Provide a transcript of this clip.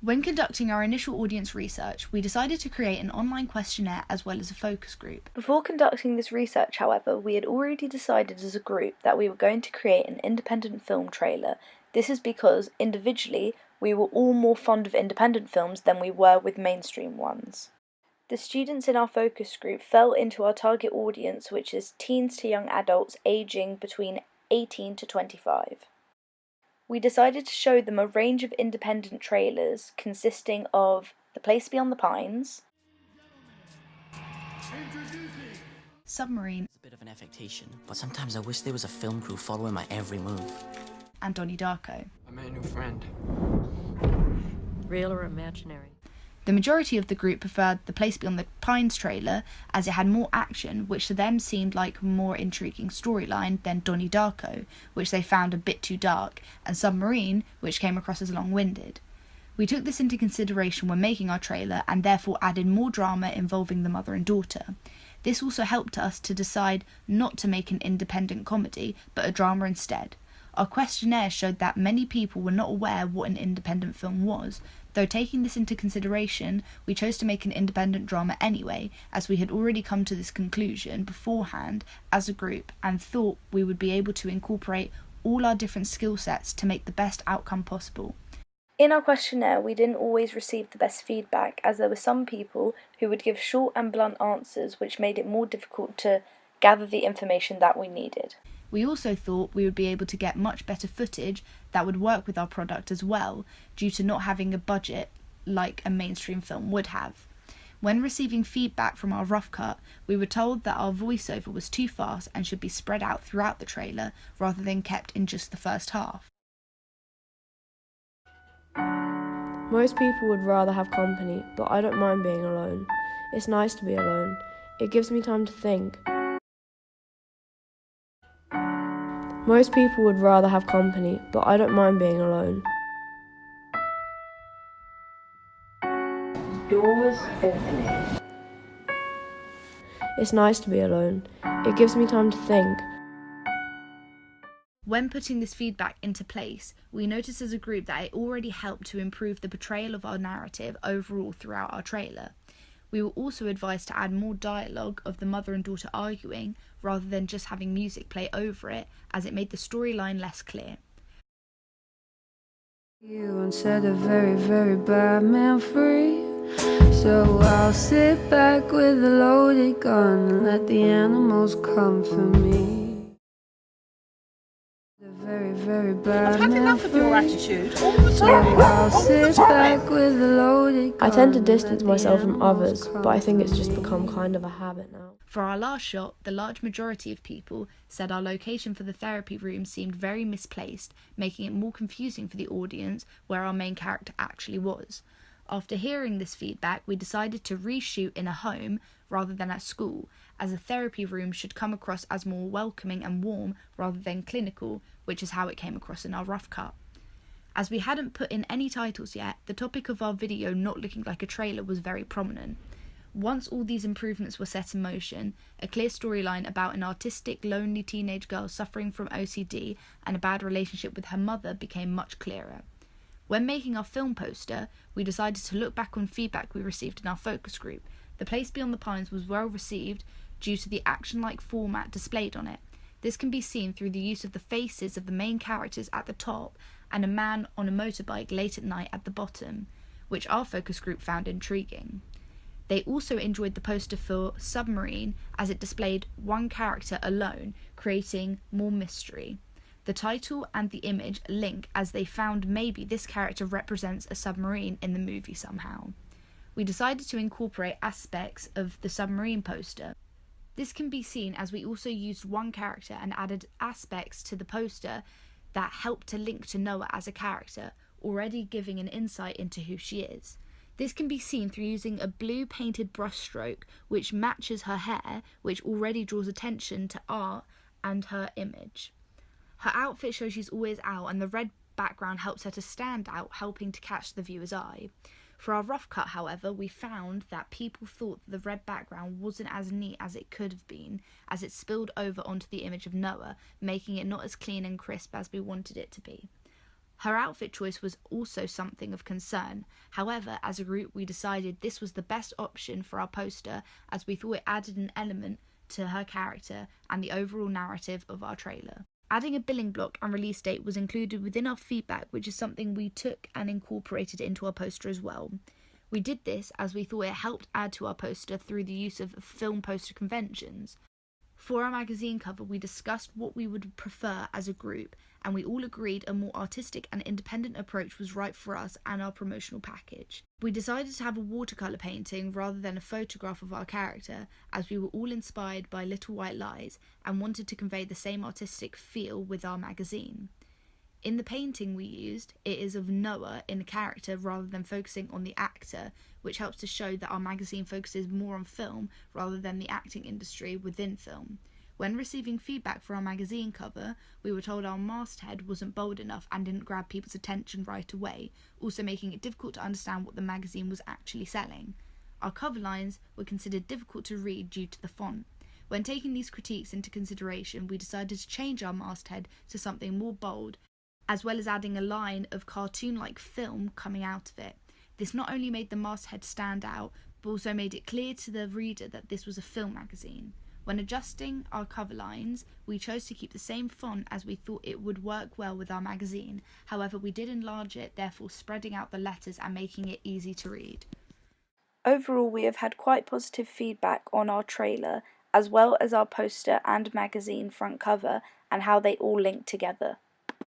When conducting our initial audience research, we decided to create an online questionnaire as well as a focus group. Before conducting this research, however, we had already decided as a group that we were going to create an independent film trailer. This is because, individually, we were all more fond of independent films than we were with mainstream ones. The students in our focus group fell into our target audience, which is teens to young adults aging between 18 to 25. We decided to show them a range of independent trailers consisting of The Place Beyond the Pines, Submarine, It's a bit of an affectation, but sometimes I wish there was a film crew following my every move. and Donnie Darko. I met a new friend. Real or imaginary? The majority of the group preferred The Place Beyond the Pines trailer as it had more action, which to them seemed like a more intriguing storyline than Donnie Darko, which they found a bit too dark, and Submarine, which came across as long-winded. We took this into consideration when making our trailer and therefore added more drama involving the mother and daughter. This also helped us to decide not to make an independent comedy, but a drama instead. Our questionnaire showed that many people were not aware what an independent film was. Though taking this into consideration, we chose to make an independent drama anyway, as we had already come to this conclusion beforehand as a group and thought we would be able to incorporate all our different skill sets to make the best outcome possible. In our questionnaire, we didn't always receive the best feedback, as there were some people who would give short and blunt answers, which made it more difficult to gather the information that we needed. We also thought we would be able to get much better footage that would work with our product as well, due to not having a budget like a mainstream film would have. When receiving feedback from our rough cut, we were told that our voiceover was too fast and should be spread out throughout the trailer rather than kept in just the first half. Most people would rather have company, but I don't mind being alone. It's nice to be alone. It gives me time to think. Most people would rather have company, but I don't mind being alone. Doors opening. It's nice to be alone. It gives me time to think. When putting this feedback into place, we noticed as a group that it already helped to improve the portrayal of our narrative overall throughout our trailer. We were also advised to add more dialogue of the mother and daughter arguing, rather than just having music play over it, as it made the storyline less clear. You once set a very, very bad man free. So I'll sit back with a loaded gun and let the animals come for me. Very, very bad. I've had enough of your attitude all the So time. I'll sit back with a loaded gun. I tend to and let distance the myself from animals others, come but I think for it's just me. become kind of a habit now. For our last shot, the large majority of people said our location for the therapy room seemed very misplaced, making it more confusing for the audience where our main character actually was. After hearing this feedback, we decided to reshoot in a home rather than at school, as a therapy room should come across as more welcoming and warm rather than clinical, which is how it came across in our rough cut. As we hadn't put in any titles yet, the topic of our video not looking like a trailer was very prominent. Once all these improvements were set in motion, a clear storyline about an artistic, lonely teenage girl suffering from OCD and a bad relationship with her mother became much clearer. When making our film poster, we decided to look back on feedback we received in our focus group. The Place Beyond the Pines was well received due to the action-like format displayed on it. This can be seen through the use of the faces of the main characters at the top and a man on a motorbike late at night at the bottom, which our focus group found intriguing. They also enjoyed the poster for Submarine as it displayed one character alone, creating more mystery. The title and the image link as they found maybe this character represents a submarine in the movie somehow. We decided to incorporate aspects of the submarine poster. This can be seen as we also used one character and added aspects to the poster that helped to link to Noah as a character, already giving an insight into who she is. This can be seen through using a blue painted brushstroke which matches her hair, which already draws attention to art and her image. Her outfit shows she's always out, and the red background helps her to stand out, helping to catch the viewer's eye. For our rough cut, however, we found that people thought the red background wasn't as neat as it could have been, as it spilled over onto the image of Noah, making it not as clean and crisp as we wanted it to be. Her outfit choice was also something of concern. However, as a group, we decided this was the best option for our poster, as we thought it added an element to her character and the overall narrative of our trailer. Adding a billing block and release date was included within our feedback, which is something we took and incorporated into our poster as well. We did this as we thought it helped add to our poster through the use of film poster conventions. For our magazine cover, we discussed what we would prefer as a group, and we all agreed a more artistic and independent approach was right for us and our promotional package. We decided to have a watercolour painting rather than a photograph of our character, as we were all inspired by Little White Lies and wanted to convey the same artistic feel with our magazine. In the painting we used, it is of Noah in a character rather than focusing on the actor, which helps to show that our magazine focuses more on film rather than the acting industry within film. When receiving feedback for our magazine cover, we were told our masthead wasn't bold enough and didn't grab people's attention right away, also making it difficult to understand what the magazine was actually selling. Our cover lines were considered difficult to read due to the font. When taking these critiques into consideration, we decided to change our masthead to something more bold, as well as adding a line of cartoon-like film coming out of it. This not only made the masthead stand out, but also made it clear to the reader that this was a film magazine. When adjusting our cover lines, we chose to keep the same font as we thought it would work well with our magazine. However, we did enlarge it, therefore spreading out the letters and making it easy to read. Overall, we have had quite positive feedback on our trailer, as well as our poster and magazine front cover, and how they all link together.